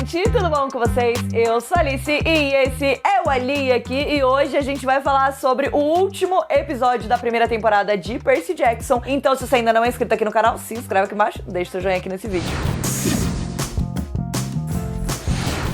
gente, tudo bom com vocês? Eu sou a Alice e esse é o Ali aqui e hoje a gente vai falar sobre o último episódio da primeira temporada de Percy Jackson. Então se você ainda não é inscrito aqui no canal, se inscreve aqui embaixo, deixa seu joinha aqui nesse vídeo.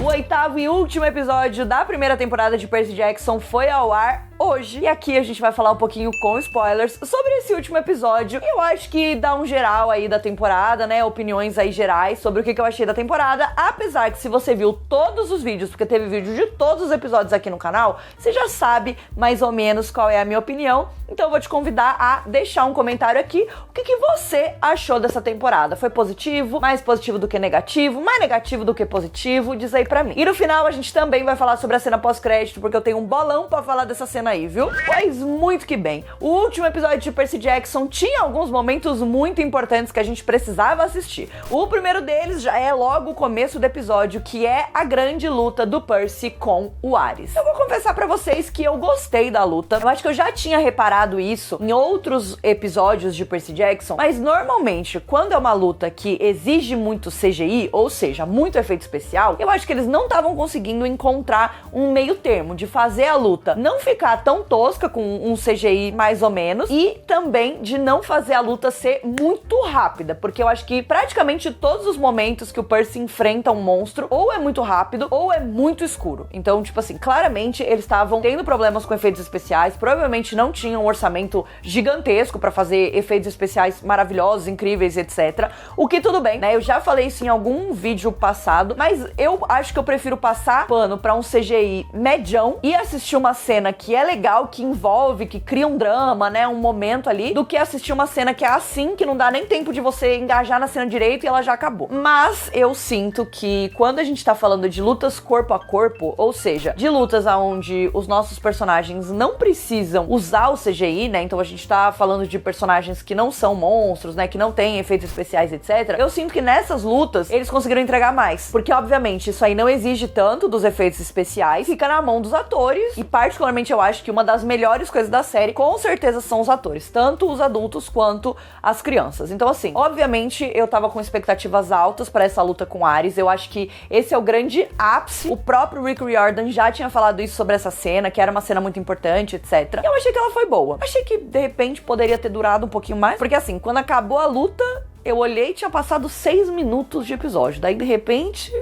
O oitavo e último episódio da primeira temporada de Percy Jackson foi ao ar hoje. E aqui a gente vai falar um pouquinho com spoilers sobre esse último episódio. Eu acho que dá um geral aí da temporada, né? Opiniões aí gerais sobre o que eu achei da temporada. Apesar que se você viu todos os vídeos, porque teve vídeo de todos os episódios aqui no canal, você já sabe mais ou menos qual é a minha opinião. Então eu vou te convidar a deixar um comentário aqui. O que você achou dessa temporada? Foi positivo? Mais positivo do que negativo? Mais negativo do que positivo? Diz aí pra mim. E no final a gente também vai falar sobre a cena pós-crédito, porque eu tenho um bolão pra falar dessa cena aí, viu? Pois muito que bem. O último episódio de Percy Jackson tinha alguns momentos muito importantes que a gente precisava assistir. O primeiro deles já é logo o começo do episódio, que é a grande luta do Percy com o Ares. Eu vou confessar pra vocês que eu gostei da luta. Eu acho que eu já tinha reparado isso em outros episódios de Percy Jackson, mas normalmente quando é uma luta que exige muito CGI, ou seja, muito efeito especial, eu acho que eles não estavam conseguindo encontrar um meio termo de fazer a luta não ficar tão tosca com um CGI mais ou menos e também de não fazer a luta ser muito rápida, porque eu acho que praticamente todos os momentos que o Percy enfrenta um monstro ou é muito rápido ou é muito escuro. Então, tipo assim, claramente eles estavam tendo problemas com efeitos especiais, provavelmente não tinham um orçamento gigantesco pra fazer efeitos especiais maravilhosos, incríveis, etc. O que tudo bem, né? Eu já falei isso em algum vídeo passado, mas eu acho que eu prefiro passar pano pra um CGI medião e assistir uma cena que é legal, que envolve, que cria um drama, né, um momento ali, do que assistir uma cena que é assim, que não dá nem tempo de você engajar na cena direito e ela já acabou. Mas eu sinto que quando a gente tá falando de lutas corpo a corpo, ou seja, de lutas onde os nossos personagens não precisam usar o CGI, né, então a gente tá falando de personagens que não são monstros, né, que não têm efeitos especiais, etc. Eu sinto que nessas lutas eles conseguiram entregar mais, porque obviamente isso aí não exige tanto dos efeitos especiais, fica na mão dos atores e particularmente eu acho que uma das melhores coisas da série, com certeza, são os atores, tanto os adultos quanto as crianças. Então, assim, obviamente, eu tava com expectativas altas pra essa luta com Ares. Eu acho que esse é o grande ápice. O próprio Rick Riordan já tinha falado isso sobre essa cena, que era uma cena muito importante, etc. E eu achei que ela foi boa. Achei que, de repente, poderia ter durado um pouquinho mais, porque, assim, quando acabou a luta, eu olhei e tinha passado 6 minutos de episódio. Daí, de repente...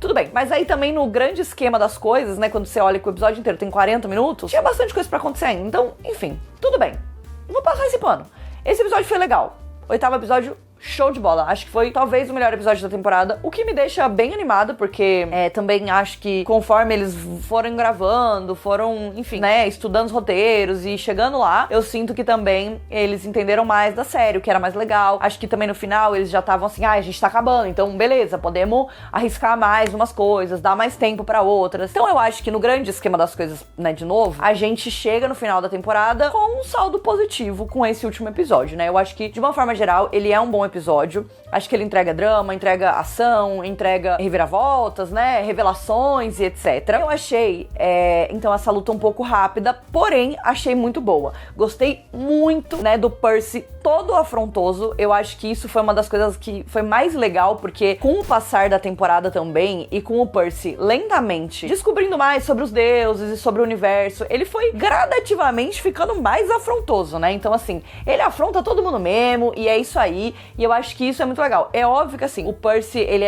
Tudo bem, mas aí também no grande esquema das coisas, né, quando você olha que o episódio inteiro tem 40 minutos, tinha bastante coisa pra acontecer ainda. Então, enfim, tudo bem. Vou passar esse pano. Esse episódio foi legal. Oitavo episódio, show de bola. Acho que foi talvez o melhor episódio da temporada, o que me deixa bem animada, porque também acho que conforme eles foram gravando, foram, enfim, né, estudando os roteiros e chegando lá, eu sinto que também eles entenderam mais da série, o que era mais legal. Acho que também no final eles já estavam assim, a gente tá acabando, então beleza, podemos arriscar mais umas coisas, dar mais tempo pra outras. Então eu acho que no grande esquema das coisas, né, de novo, a gente chega no final da temporada com um saldo positivo com esse último episódio, né? Eu acho que, de uma forma geral, ele é um bom episódio. Acho que ele entrega drama, entrega ação, entrega reviravoltas, né, revelações e etc. Eu achei, então, essa luta um pouco rápida, porém, achei muito boa. Gostei muito, né, do Percy todo afrontoso. Eu acho que isso foi uma das coisas que foi mais legal, porque com o passar da temporada também, e com o Percy lentamente descobrindo mais sobre os deuses e sobre o universo, ele foi gradativamente ficando mais afrontoso, né? Então, assim, ele afronta todo mundo mesmo, e é isso aí. E eu acho que isso é muito legal. É óbvio que, assim, o Percy, ele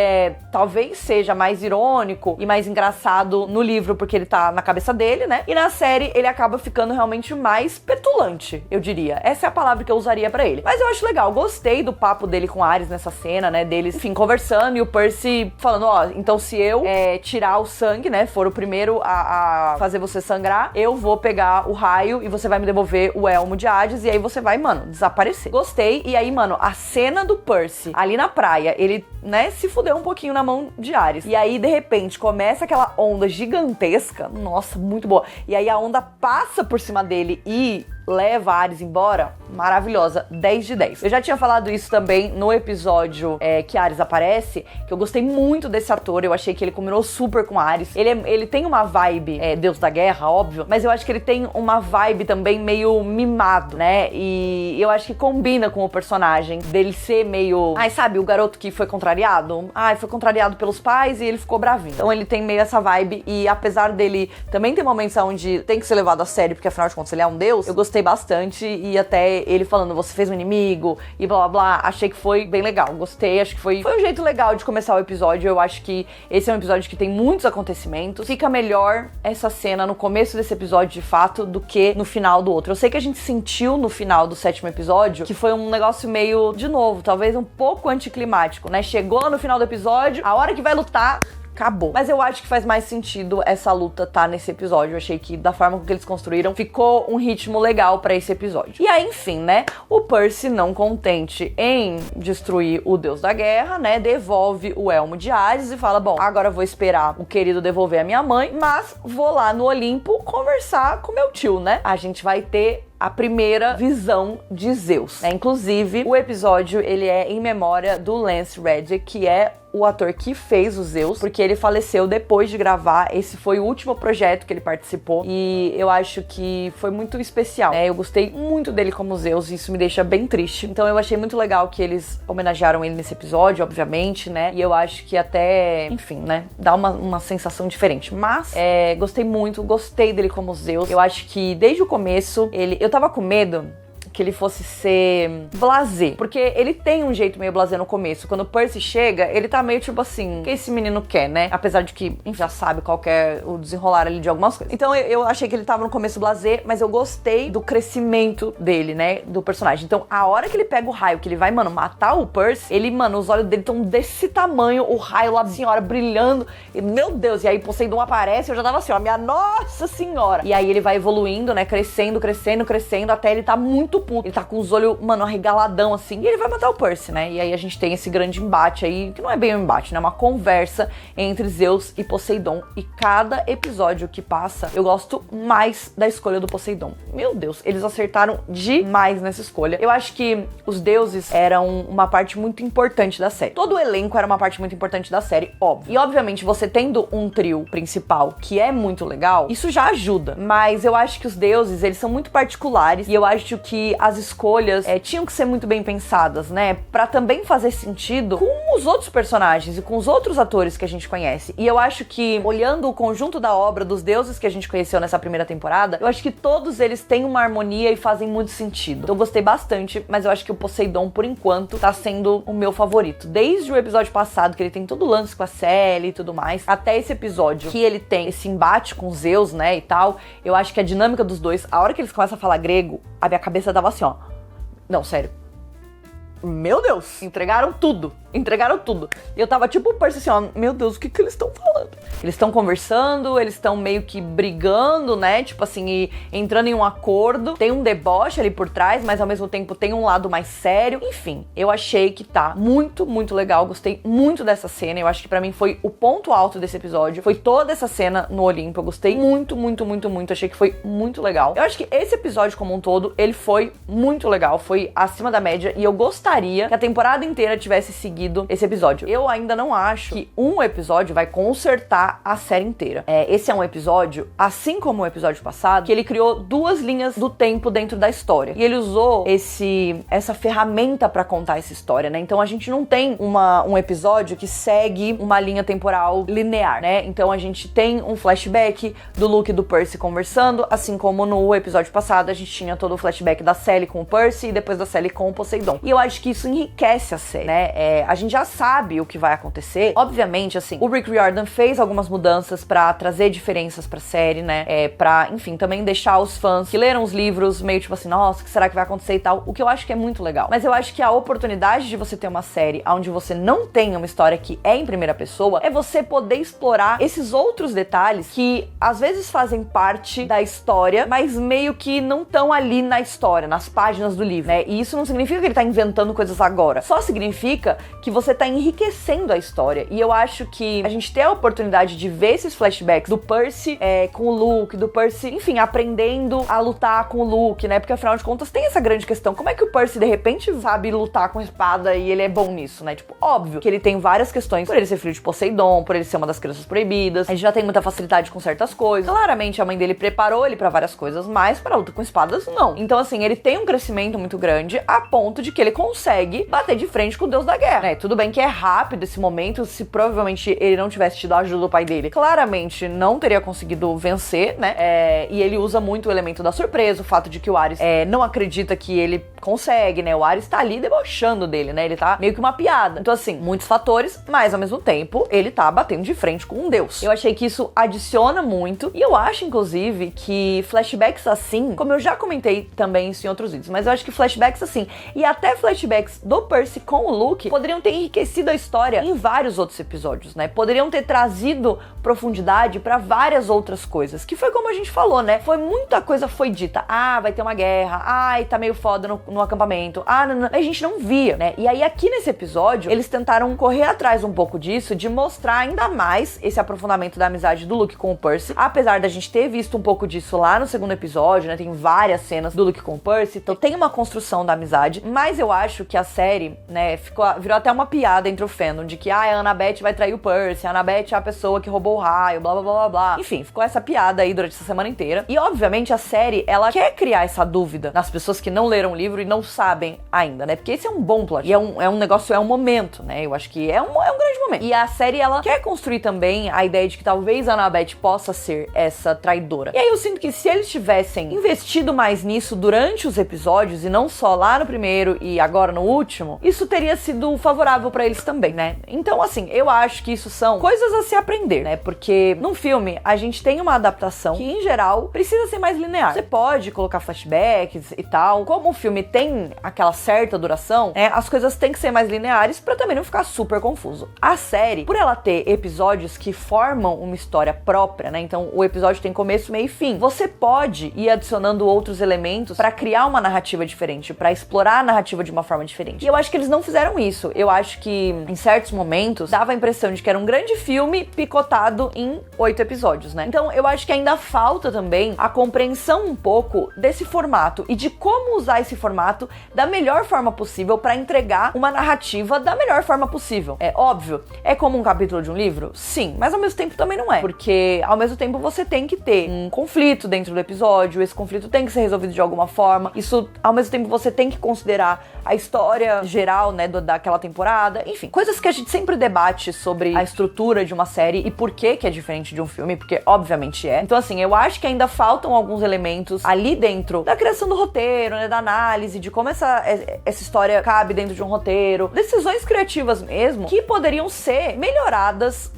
talvez seja mais irônico e mais engraçado no livro, porque ele tá na cabeça dele, né? E na série, ele acaba ficando realmente mais petulante, eu diria. Essa é a palavra que eu usaria pra ele. Mas eu acho legal, gostei do papo dele com Ares nessa cena, né? Deles, enfim, conversando e o Percy falando, ó, então se eu tirar o sangue, né, for o primeiro a fazer você sangrar, eu vou pegar o raio e você vai me devolver o elmo de Hades e aí você vai, mano, desaparecer. Gostei. E aí, mano, a cena do Percy ali na praia, ele, né, se fudeu um pouquinho na mão de Ares. E aí, de repente, começa aquela onda gigantesca. Nossa, muito boa. E aí a onda passa por cima dele e leva a Ares embora, maravilhosa, 10 de 10. Eu já tinha falado isso também no episódio que Ares aparece, que eu gostei muito desse ator, eu achei que ele combinou super com Ares. Ele tem uma vibe, Deus da Guerra, óbvio, mas eu acho que ele tem uma vibe também meio mimado, né? E eu acho que combina com o personagem dele ser meio... sabe, o garoto que foi contrariado? Foi contrariado pelos pais e ele ficou bravinho. Então ele tem meio essa vibe e apesar dele também ter momentos onde tem que ser levado a sério, porque afinal de contas ele é um deus, eu gostei bastante e até ele falando, você fez um inimigo e blá blá blá, achei que foi bem legal, gostei, acho que foi um jeito legal de começar o episódio. Eu acho que esse é um episódio que tem muitos acontecimentos, fica melhor essa cena no começo desse episódio de fato do que no final do outro. Eu sei que a gente sentiu no final do 7º episódio que foi um negócio meio, de novo, talvez um pouco anticlimático, né? Chegou no final do episódio, a hora que vai lutar, acabou. Mas eu acho que faz mais sentido essa luta tá nesse episódio. Eu achei que da forma que eles construíram, ficou um ritmo legal pra esse episódio. E aí, enfim, né, o Percy, não contente em destruir o Deus da Guerra, né, devolve o elmo de Ares e fala, bom, agora eu vou esperar o querido devolver a minha mãe, mas vou lá no Olimpo conversar com meu tio, né? A gente vai ter a primeira visão de Zeus, né? Inclusive, o episódio, ele é em memória do Lance Reddick, que é o ator que fez o Zeus, porque ele faleceu depois de gravar. Esse foi o último projeto que ele participou e eu acho que foi muito especial, né? Eu gostei muito dele como Zeus e isso me deixa bem triste. Então eu achei muito legal que eles homenagearam ele nesse episódio, obviamente, né? E eu acho que até, enfim, né? Dá uma sensação diferente. Mas, gostei dele como Zeus. Eu acho que desde o começo, eu tava com medo que ele fosse ser blasé, porque ele tem um jeito meio blasé no começo. Quando o Percy chega, ele tá meio tipo assim, o que esse menino quer, né? Apesar de que, enfim, já sabe qual que é o desenrolar ali de algumas coisas. Então eu achei que ele tava no começo blasé, mas eu gostei do crescimento dele, né? Do personagem. Então a hora que ele pega o raio, que ele vai, mano, matar o Percy, ele, mano, os olhos dele estão desse tamanho, o raio lá da senhora brilhando, e, meu Deus, e aí Poseidon aparece, eu já tava assim, ó, minha nossa senhora. E aí ele vai evoluindo, né? Crescendo, até ele tá muito puto. Ele tá com os olhos, mano, arregaladão assim. E ele vai matar o Percy, né? E aí a gente tem esse grande embate aí, que não é bem um embate, né? Uma conversa entre Zeus e Poseidon. E cada episódio que passa, eu gosto mais da escolha do Poseidon. Meu Deus, eles acertaram demais nessa escolha. Eu acho que os deuses eram uma parte muito importante da série. Todo o elenco era uma parte muito importante da série, óbvio. E obviamente, você tendo um trio principal que é muito legal, isso já ajuda. Mas eu acho que os deuses, eles são muito particulares. E eu acho que as escolhas tinham que ser muito bem pensadas, né? Pra também fazer sentido com os outros personagens e com os outros atores que a gente conhece. E eu acho que, olhando o conjunto da obra dos deuses que a gente conheceu nessa primeira temporada, eu acho que todos eles têm uma harmonia e fazem muito sentido. Então eu gostei bastante, mas eu acho que o Poseidon, por enquanto, tá sendo o meu favorito. Desde o episódio passado, que ele tem todo o lance com a Sally e tudo mais, até esse episódio que ele tem esse embate com Zeus, né, e tal, eu acho que a dinâmica dos dois, a hora que eles começam a falar grego, a minha cabeça tava assim, ó. Não, sério. Meu Deus, entregaram tudo. E eu tava tipo, assim, ó, meu Deus, o que eles estão falando? Eles estão conversando, eles estão meio que brigando, né? Tipo assim, e entrando em um acordo. Tem um deboche ali por trás, mas ao mesmo tempo tem um lado mais sério. Enfim, eu achei que tá muito, muito legal. Gostei muito dessa cena. Eu acho que pra mim foi o ponto alto desse episódio. Foi toda essa cena no Olimpo. Eu gostei muito, muito, muito, muito. Achei que foi muito legal. Eu acho que esse episódio como um todo, ele foi muito legal. Foi acima da média. E eu gostaria que a temporada inteira tivesse seguido esse episódio. Eu ainda não acho que um episódio vai consertar a série inteira. Esse é um episódio, assim como o episódio passado, que ele criou duas linhas do tempo dentro da história. E ele usou essa ferramenta pra contar essa história, né? Então a gente não tem um episódio que segue uma linha temporal linear, né? Então a gente tem um flashback do Luke e do Percy conversando, assim como no episódio passado a gente tinha todo o flashback da Sally com o Percy e depois da Sally com o Poseidon. E eu acho que isso enriquece a série, né? A gente já sabe o que vai acontecer. Obviamente, assim, o Rick Riordan fez algumas mudanças pra trazer diferenças pra série, né? Pra, enfim, também deixar os fãs que leram os livros meio tipo assim, nossa, o que será que vai acontecer e tal? O que eu acho que é muito legal. Mas eu acho que a oportunidade de você ter uma série onde você não tenha uma história que é em primeira pessoa é você poder explorar esses outros detalhes que às vezes fazem parte da história, mas meio que não estão ali na história, nas páginas do livro, né? E isso não significa que ele tá inventando mostrando coisas agora. Só significa que você tá enriquecendo a história. E eu acho que a gente ter a oportunidade de ver esses flashbacks do Percy com o Luke, do Percy, enfim, aprendendo a lutar com o Luke, né? Porque afinal de contas tem essa grande questão. Como é que o Percy, de repente, sabe lutar com espada e ele é bom nisso, né? Tipo, óbvio que ele tem várias questões por ele ser filho de Poseidon, por ele ser uma das crianças proibidas. A gente já tem muita facilidade com certas coisas. Claramente, a mãe dele preparou ele pra várias coisas, mas pra luta com espadas, não. Então, assim, ele tem um crescimento muito grande a ponto de que ele consegue bater de frente com o deus da guerra, né? Tudo bem que é rápido esse momento, se provavelmente ele não tivesse tido a ajuda do pai dele, claramente não teria conseguido vencer, né? E ele usa muito o elemento da surpresa, o fato de que o Ares não acredita que ele consegue, né? O Ares tá ali debochando dele, né? Ele tá meio que uma piada. Então, assim, muitos fatores, mas ao mesmo tempo, ele tá batendo de frente com um deus. Eu achei que isso adiciona muito, e eu acho, inclusive, que flashbacks assim, como eu já comentei também isso em outros vídeos, mas eu acho que flashbacks assim, e até flashbacks do Percy com o Luke, poderiam ter enriquecido a história em vários outros episódios, né? Poderiam ter trazido profundidade pra várias outras coisas, que foi como a gente falou, né? Muita coisa foi dita. Ah, vai ter uma guerra. Ai, tá meio foda no acampamento. Ah, não. A gente não via, né? E aí aqui nesse episódio, eles tentaram correr atrás um pouco disso, de mostrar ainda mais esse aprofundamento da amizade do Luke com o Percy, apesar da gente ter visto um pouco disso lá no segundo episódio, né? Tem várias cenas do Luke com o Percy, então tem uma construção da amizade, mas eu acho que a série, né, virou até uma piada entre o fandom, de que a Annabeth vai trair o Percy, a Annabeth é a pessoa que roubou o raio, blá blá blá blá blá. Enfim, ficou essa piada aí durante essa semana inteira. E obviamente a série, ela quer criar essa dúvida nas pessoas que não leram o livro e não sabem ainda, né? Porque esse é um bom plot. E é um negócio, é um momento, né? Eu acho que é um grande momento. E a série, ela quer construir também a ideia de que talvez a Annabeth possa ser essa traidora. E aí eu sinto que se eles tivessem investido mais nisso durante os episódios e não só lá no primeiro e agora no último, isso teria sido favorável pra eles também, né? Então, assim, eu acho que isso são coisas a se aprender, né? Porque num filme a gente tem uma adaptação que, em geral, precisa ser mais linear. Você pode colocar flashbacks e tal. Como o filme tem aquela certa duração, né, as coisas têm que ser mais lineares pra também não ficar super confuso. A série, por ela ter episódios que formam uma história própria, né, então o episódio tem começo, meio e fim, você pode ir adicionando outros elementos pra criar uma narrativa diferente, pra explorar a narrativa de uma forma diferente. E eu acho que eles não fizeram isso. Eu acho que, em certos momentos, dava a impressão de que era um grande filme picotado em 8 episódios, né? Então, eu acho que ainda falta também a compreensão um pouco desse formato e de como usar esse formato da melhor forma possível pra entregar uma narrativa da melhor forma possível. É óbvio, é como um capítulo de um livro? Sim, mas ao mesmo tempo também não é, porque ao mesmo tempo você tem que ter um conflito dentro do episódio, esse conflito tem que ser resolvido de alguma forma, isso ao mesmo tempo você tem que considerar a história geral, né, daquela temporada, enfim, coisas que a gente sempre debate sobre a estrutura de uma série e por que é diferente de um filme, porque obviamente é. Então assim, eu acho que ainda faltam alguns elementos ali dentro da criação do roteiro, né, da análise, de como essa história cabe dentro de um roteiro, decisões criativas mesmo, que poderiam ser melhoradas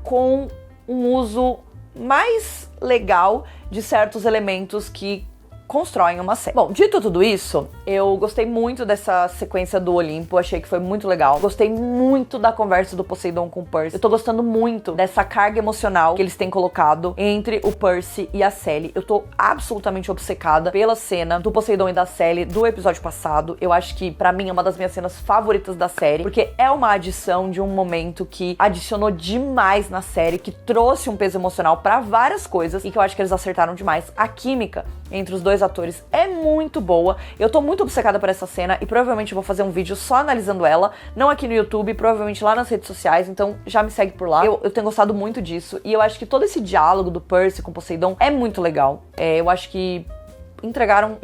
com um uso mais legal de certos elementos que constroem uma série. Bom, dito tudo isso, eu gostei muito dessa sequência do Olimpo, achei que foi muito legal. Gostei muito da conversa do Poseidon com o Percy. Eu tô gostando muito dessa carga emocional que eles têm colocado entre o Percy e a Sally. Eu tô absolutamente obcecada pela cena do Poseidon e da Sally do episódio passado. Eu acho que, pra mim, é uma das minhas cenas favoritas da série, porque é uma adição de um momento que adicionou demais na série, que trouxe um peso emocional pra várias coisas e que eu acho que eles acertaram demais. A química entre os dois atores é muito boa. Eu tô muito obcecada por essa cena e provavelmente vou fazer um vídeo só analisando ela, não aqui no YouTube, provavelmente lá nas redes sociais, então já me segue por lá. Eu tenho gostado muito disso e eu acho que todo esse diálogo do Percy com Poseidon é muito legal. Eu acho que entregaram,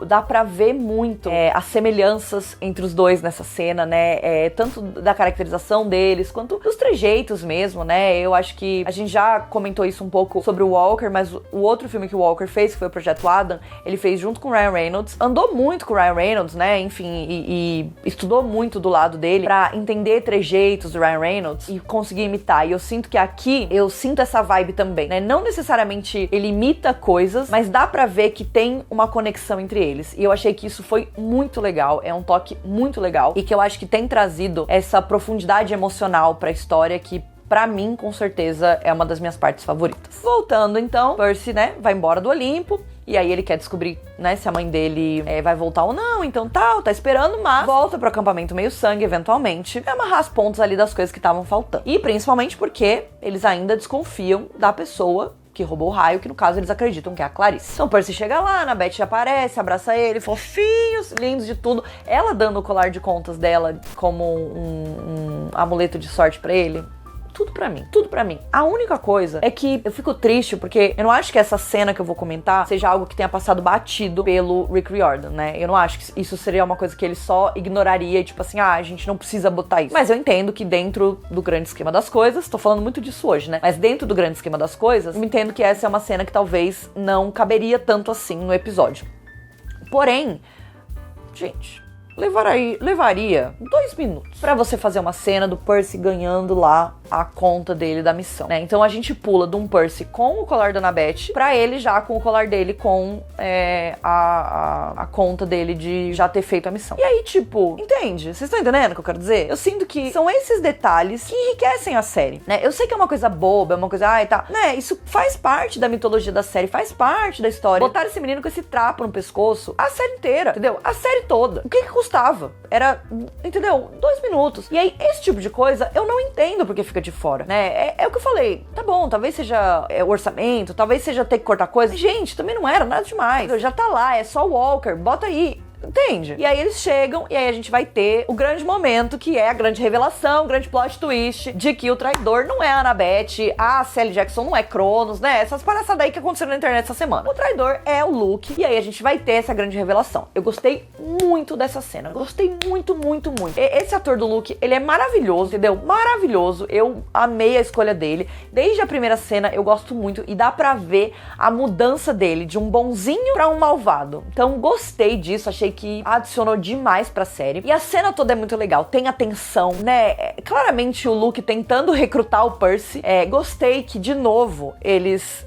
dá pra ver muito as semelhanças entre os dois nessa cena, né, tanto da caracterização deles, quanto dos trejeitos mesmo, né. Eu acho que a gente já comentou isso um pouco sobre o Walker, mas o outro filme que o Walker fez, que foi o Projeto Adam, ele fez junto com o Ryan Reynolds, andou muito com o Ryan Reynolds, né, enfim, e estudou muito do lado dele pra entender trejeitos do Ryan Reynolds e conseguir imitar, e eu sinto que aqui, eu sinto essa vibe também, né, não necessariamente ele imita coisas, mas dá pra ver que tem uma conexão entre eles. E eu achei que isso foi muito legal, é um toque muito legal e que eu acho que tem trazido essa profundidade emocional pra história que, pra mim, com certeza, é uma das minhas partes favoritas. Voltando, então, Percy, né, vai embora do Olimpo E aí ele quer descobrir, né, se a mãe dele vai voltar ou não, então tá esperando, mas volta pro acampamento meio sangue, eventualmente, e amarrar as pontas ali das coisas que estavam faltando. E principalmente porque eles ainda desconfiam da pessoa que roubou o raio, que no caso eles acreditam que é a Clarice. Então Percy chega lá, a Annabeth aparece, abraça ele, fofinhos, lindos de tudo. Ela dando o colar de contas dela como um amuleto de sorte pra ele. Tudo pra mim, tudo pra mim. A única coisa é que eu fico triste porque eu não acho que essa cena que eu vou comentar seja algo que tenha passado batido pelo Rick Riordan, né? Eu não acho que isso seria uma coisa que ele só ignoraria e tipo assim, a gente não precisa botar isso. Mas eu entendo que dentro do grande esquema das coisas, tô falando muito disso hoje, né? Mas dentro do grande esquema das coisas, eu entendo que essa é uma cena que talvez não caberia tanto assim no episódio. Porém, gente, levaria 2 minutos pra você fazer uma cena do Percy ganhando lá a conta dele da missão, né? Então a gente pula de um Percy com o colar da Annabeth pra ele já com o colar dele com a conta dele de já ter feito a missão. E aí, tipo, entende? Vocês estão entendendo o que eu quero dizer? Eu sinto que são esses detalhes que enriquecem a série, né? Eu sei que é uma coisa boba, é uma coisa, tá, né? Isso faz parte da mitologia da série, faz parte da história. Botar esse menino com esse trapo no pescoço a série inteira, entendeu? A série toda. O que custava? Era, entendeu? 2 minutos. E aí, esse tipo de coisa, eu não entendo porque fica de fora, né? É o que eu falei. Tá bom, talvez seja o orçamento, talvez seja ter que cortar coisa. Gente, também não era nada demais. Já tá lá, é só Walker, bota aí. Entende? E aí eles chegam e aí a gente vai ter o grande momento, que é a grande revelação, o grande plot twist de que o traidor não é a Annabeth, a Sally Jackson não é Cronos, né? Essas palhaçadas aí que aconteceram na internet essa semana. O traidor é o Luke e aí a gente vai ter essa grande revelação. Eu gostei muito dessa cena. Gostei muito, muito, muito. Esse ator do Luke, ele é maravilhoso, entendeu? Maravilhoso. Eu amei a escolha dele. Desde a primeira cena eu gosto muito e dá pra ver a mudança dele de um bonzinho pra um malvado. Então gostei disso, achei que adicionou demais pra série. E a cena toda é muito legal, tem a tensão, né? Claramente o Luke tentando recrutar o Percy. Gostei que, de novo, eles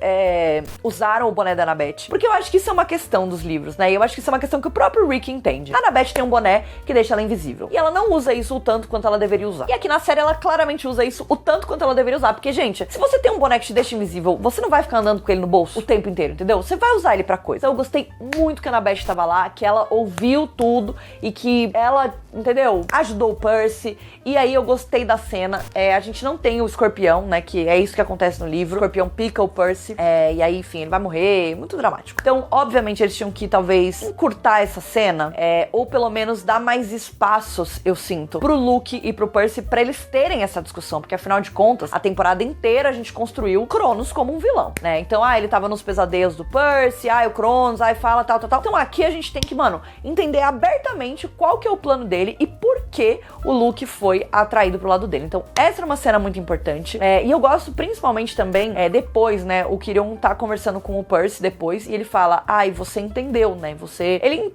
usaram o boné da Annabeth. Porque eu acho que isso é uma questão dos livros, né? E eu acho que isso é uma questão que o próprio Rick entende. A Annabeth tem um boné que deixa ela invisível. E ela não usa isso o tanto quanto ela deveria usar. E aqui na série ela claramente usa isso o tanto quanto ela deveria usar. Porque, gente, se você tem um boné que te deixa invisível, você não vai ficar andando com ele no bolso o tempo inteiro, entendeu? Você vai usar ele pra coisa. Então eu gostei muito que a Annabeth tava lá, que ela ouviu tudo e que ela, entendeu? Ajudou o Percy. E aí eu gostei da cena. A gente não tem o escorpião, né? Que é isso que acontece no livro. O escorpião pica o Percy. E aí, enfim, ele vai morrer. Muito dramático. Então, obviamente, eles tinham que talvez encurtar essa cena. Ou pelo menos dar mais espaços, eu sinto, pro Luke e pro Percy pra eles terem essa discussão. Porque afinal de contas, a temporada inteira a gente construiu Cronos como um vilão, né? Então, ele tava nos pesadelos do Percy. O Cronos, fala tal. Então aqui a gente tem que, mano, entender abertamente qual que é o plano dele e por que o Luke foi atraído pro lado dele. Então essa era uma cena muito importante. E eu gosto principalmente também, depois, né, o Quirion tá conversando com o Percy depois e ele fala, e você entendeu, né,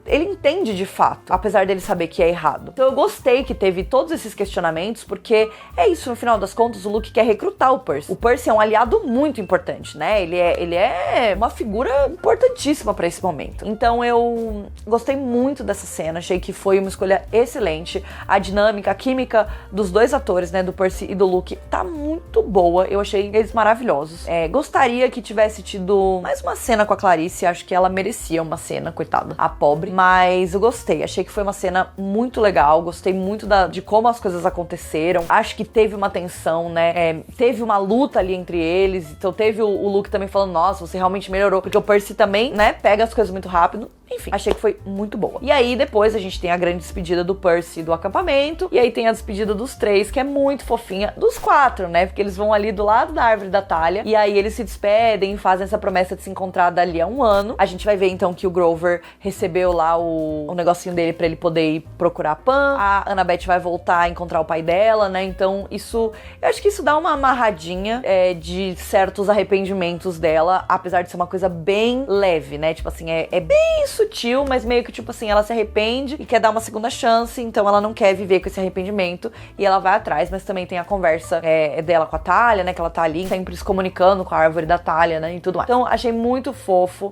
ele entende de fato, apesar dele saber que é errado. Então eu gostei que teve todos esses questionamentos, porque é isso, no final das contas, o Luke quer recrutar o Percy. O Percy é um aliado muito importante, né, ele é uma figura importantíssima pra esse momento. Então eu gostei muito dessa cena, achei que foi uma escolha excelente. A dinâmica, a química dos dois atores, né, do Percy e do Luke, tá muito boa. Eu achei eles maravilhosos. Gostaria que tivesse tido mais uma cena com a Clarice, acho que ela merecia uma cena, coitada, a pobre. Mas eu gostei, achei que foi uma cena muito legal, gostei muito de como as coisas aconteceram. Acho que teve uma tensão, né, teve uma luta ali entre eles, então teve o Luke também falando, nossa, você realmente melhorou, porque o Percy também, né, pega as coisas muito rápido. Enfim, achei que foi muito boa. E aí, depois, a gente tem a grande despedida do Percy do acampamento. E aí tem a despedida dos 3, que é muito fofinha. Dos 4, né? Porque eles vão ali do lado da árvore da Thalia. E aí eles se despedem e fazem essa promessa de se encontrar dali a 1 ano. A gente vai ver, então, que o Grover recebeu lá o negocinho dele pra ele poder ir procurar a Pan. A Annabeth vai voltar a encontrar o pai dela, né? Então, isso... Eu acho que isso dá uma amarradinha de certos arrependimentos dela. Apesar de ser uma coisa bem leve, né? Tipo assim, é bem sutil, mas meio que tipo assim, ela se arrepende e quer dar uma segunda chance, então ela não quer viver com esse arrependimento e ela vai atrás, mas também tem a conversa dela com a Thalia, né, que ela tá ali sempre se comunicando com a árvore da Thalia, né, e tudo mais. Então, achei muito fofo,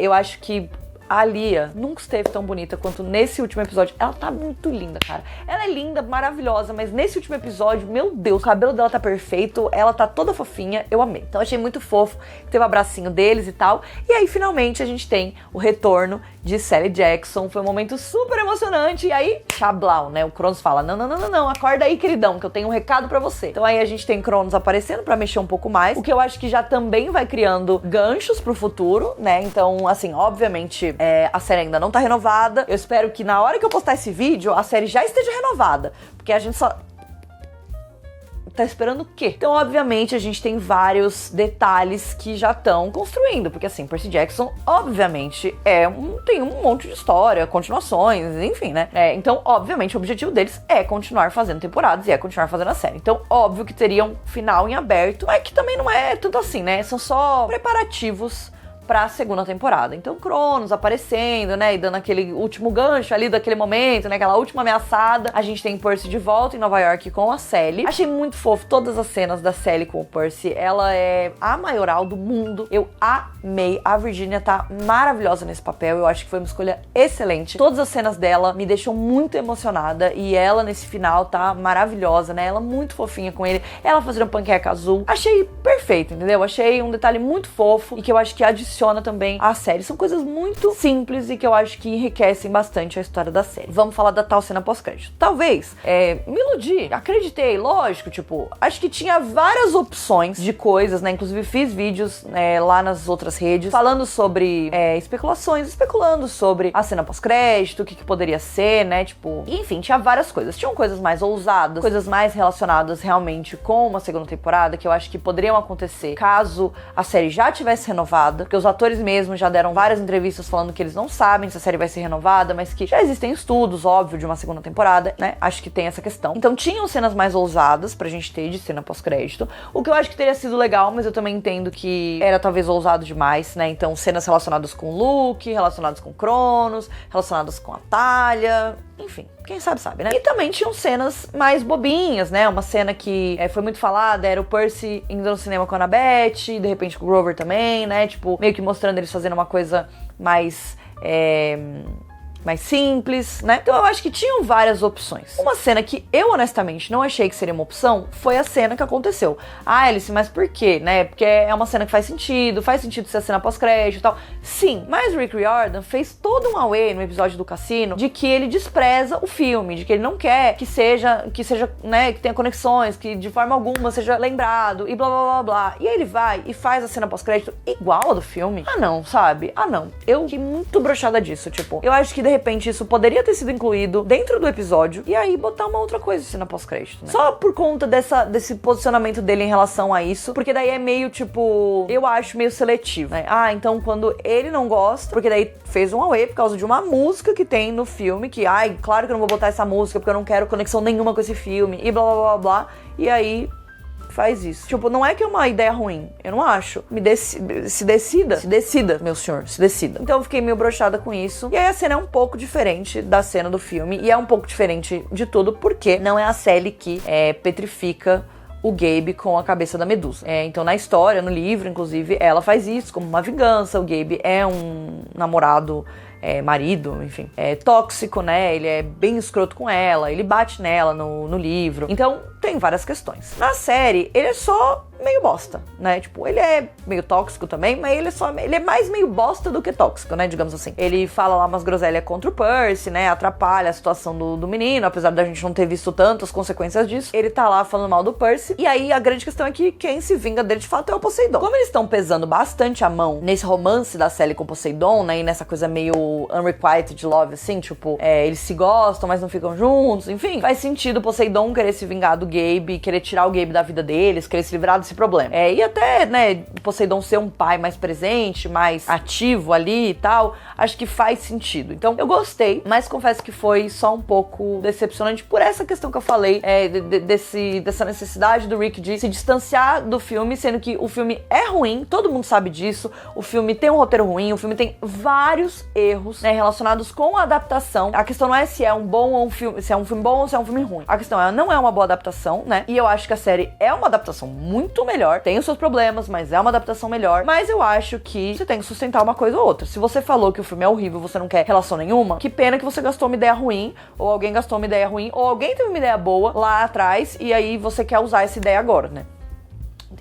eu acho que a Lia nunca esteve tão bonita quanto nesse último episódio. Ela tá muito linda, cara. Ela é linda, maravilhosa, mas nesse último episódio, meu Deus, o cabelo dela tá perfeito, ela tá toda fofinha, eu amei. Então achei muito fofo, teve um abracinho deles e tal. E aí, finalmente, a gente tem o retorno de Sally Jackson. Foi um momento super emocionante. E aí, Chablau, né? O Cronos fala, não, acorda aí, queridão, que eu tenho um recado pra você. Então aí a gente tem Cronos aparecendo pra mexer um pouco mais, o que eu acho que já também vai criando ganchos pro futuro, né? Então, assim, obviamente, a série ainda não tá renovada. Eu espero que na hora que eu postar esse vídeo, a série já esteja renovada, porque a gente só tá esperando o quê? Então, obviamente, a gente tem vários detalhes que já estão construindo, porque assim, Percy Jackson, obviamente, tem um monte de história, continuações, enfim, né? Então, obviamente, o objetivo deles é continuar fazendo temporadas e é continuar fazendo a série. Então, óbvio que teria um final em aberto, mas que também não é tanto assim, né? São só preparativos pra segunda temporada. Então, Cronos aparecendo, né, e dando aquele último gancho ali daquele momento, né, aquela última ameaçada. A gente tem Percy de volta em Nova York com a Sally. Achei muito fofo todas as cenas da Sally com o Percy. Ela é a maioral do mundo. Eu amei. A Virginia tá maravilhosa nesse papel. Eu acho que foi uma escolha excelente. Todas as cenas dela me deixam muito emocionada e ela nesse final tá maravilhosa, né? Ela muito fofinha com ele. Ela fazendo panqueca azul. Achei perfeito, entendeu? Achei um detalhe muito fofo e que eu acho que adiciona também a série. São coisas muito simples e que eu acho que enriquecem bastante a história da série. Vamos falar da tal cena pós-crédito. Talvez, me iludi, acreditei, lógico, tipo, acho que tinha várias opções de coisas, né? Inclusive fiz vídeos lá nas outras redes falando sobre especulações, especulando sobre a cena pós-crédito, o que poderia ser, né? Tipo, enfim, tinha várias coisas. Tinham coisas mais ousadas, coisas mais relacionadas realmente com uma segunda temporada, que eu acho que poderiam acontecer caso a série já tivesse renovada, porque os atores mesmo já deram várias entrevistas falando que eles não sabem se a série vai ser renovada, mas que já existem estudos, óbvio, de uma segunda temporada, né? Acho que tem essa questão. Então tinham cenas mais ousadas pra gente ter de cena pós-crédito, o que eu acho que teria sido legal, mas eu também entendo que era talvez ousado demais, né? Então cenas relacionadas com o Luke, relacionadas com Cronos, relacionadas com a Talia, enfim, quem sabe, né? E também tinham cenas mais bobinhas, né? Uma cena que foi muito falada, era o Percy indo no cinema com a Annabeth, de repente com o Grover também, né? Tipo, meio que mostrando eles fazendo uma coisa mais simples, né? Então eu acho que tinham várias opções. Uma cena que eu honestamente não achei que seria uma opção foi a cena que aconteceu. Ah, Alice, mas por quê, né? Porque é uma cena que faz sentido ser a cena pós-crédito e tal. Sim, mas o Rick Riordan fez todo um away no episódio do cassino de que ele despreza o filme, de que ele não quer que seja, né, que tenha conexões, que de forma alguma seja lembrado e blá blá blá blá. E aí ele vai e faz a cena pós-crédito igual a do filme. Ah não, sabe? Ah não. Eu fiquei muito broxada disso, tipo, eu acho que de repente isso poderia ter sido incluído dentro do episódio e aí botar uma outra coisa assim na pós-crédito, né? Só por conta desse posicionamento dele em relação a isso, porque daí é meio tipo, eu acho meio seletivo, né? Ah, então quando ele não gosta, porque daí fez um away por causa de uma música que tem no filme, que, ai, claro que eu não vou botar essa música porque eu não quero conexão nenhuma com esse filme e blá blá blá blá, e aí faz isso. Tipo, não é que é uma ideia ruim, eu não acho. Se decida, meu senhor, se decida. Então eu fiquei meio broxada com isso. E aí a cena é um pouco diferente da cena do filme, e é um pouco diferente de tudo, porque não é a Sally que petrifica o Gabe com a cabeça da Medusa. Então na história, no livro, inclusive, ela faz isso como uma vingança. O Gabe é um namorado, marido, enfim, tóxico, né? Ele é bem escroto com ela, ele bate nela no livro. Então tem várias questões. Na série, ele é só meio bosta, né? Tipo, ele é meio tóxico também, mas ele é mais meio bosta do que tóxico, né? Digamos assim. Ele fala lá umas groselhas contra o Percy, né? Atrapalha a situação do menino, apesar da gente não ter visto tantas consequências disso. Ele tá lá falando mal do Percy. E aí a grande questão é que quem se vinga dele de fato é o Poseidon. Como eles estão pesando bastante a mão nesse romance da Sally com o Poseidon, né? E nessa coisa meio unrequited love, assim, tipo, eles se gostam, mas não ficam juntos, enfim. Faz sentido o Poseidon querer se vingar do Gabe, querer tirar o Gabe da vida deles, querer se livrar desse problema. E até, né, o Poseidon ser um pai mais presente, mais ativo ali e tal, acho que faz sentido. Então, eu gostei, mas confesso que foi só um pouco decepcionante por essa questão que eu falei, dessa necessidade do Rick de se distanciar do filme, sendo que o filme é ruim, todo mundo sabe disso, o filme tem um roteiro ruim, o filme tem vários erros, né, relacionados com a adaptação. A questão não é se é um bom ou um filme, se é um filme bom ou se é um filme ruim. A questão não é uma boa adaptação, né? E eu acho que a série é uma adaptação muito muito melhor. Tem os seus problemas, mas é uma adaptação melhor. Mas eu acho que você tem que sustentar uma coisa ou outra. Se você falou que o filme é horrível, você não quer relação nenhuma, que pena que você gastou uma ideia ruim, ou alguém gastou uma ideia ruim, ou alguém teve uma ideia boa lá atrás, e aí você quer usar essa ideia agora, né?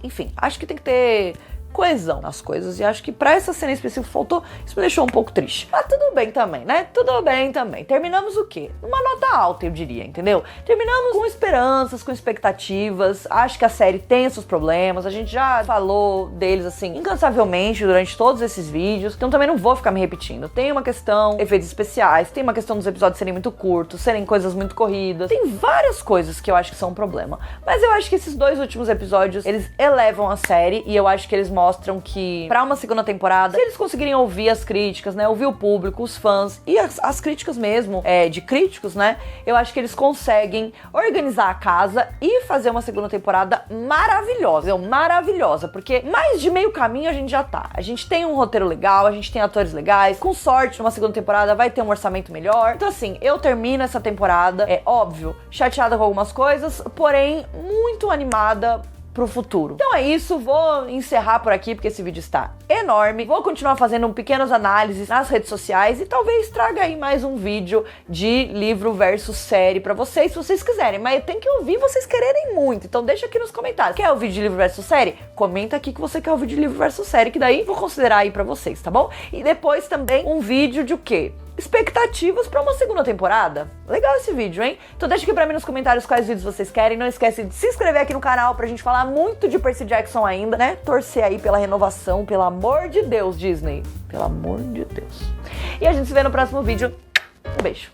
Enfim, acho que tem que ter coesão nas coisas, e acho que pra essa cena específica faltou, isso me deixou um pouco triste. Mas tudo bem também, né? Tudo bem também. Terminamos o quê? Uma nota alta, eu diria, entendeu? Terminamos com esperanças, com expectativas. Acho que a série tem seus problemas, a gente já falou deles, assim, incansavelmente durante todos esses vídeos, então também não vou ficar me repetindo. Tem uma questão, efeitos especiais, tem uma questão dos episódios serem muito curtos, serem coisas muito corridas, tem várias coisas que eu acho que são um problema. Mas eu acho que esses 2 últimos episódios, eles elevam a série, e eu acho que eles mostram que pra uma segunda temporada, se eles conseguirem ouvir as críticas, né, ouvir o público, os fãs e as críticas mesmo, de críticos, né, eu acho que eles conseguem organizar a casa e fazer uma segunda temporada maravilhosa, maravilhosa, porque mais de meio caminho a gente já tá. A gente tem um roteiro legal, a gente tem atores legais, com sorte numa segunda temporada vai ter um orçamento melhor. Então assim, eu termino essa temporada, é óbvio, chateada com algumas coisas, porém muito animada pro futuro. Então é isso, vou encerrar por aqui porque esse vídeo está enorme. Vou continuar fazendo pequenas análises nas redes sociais e talvez traga aí mais um vídeo de livro versus série pra vocês, se vocês quiserem. Mas eu tenho que ouvir vocês quererem muito, então deixa aqui nos comentários. Quer ouvir de livro versus série? Comenta aqui que você quer ouvir de livro versus série, que daí vou considerar aí pra vocês, tá bom? E depois também um vídeo de o quê? Expectativas pra uma segunda temporada. Legal esse vídeo, hein? Então deixa aqui pra mim nos comentários quais vídeos vocês querem. Não esquece de se inscrever aqui no canal pra gente falar muito de Percy Jackson ainda, né? Torcer aí pela renovação, pelo amor de Deus, Disney. Pelo amor de Deus. E a gente se vê no próximo vídeo. Um beijo.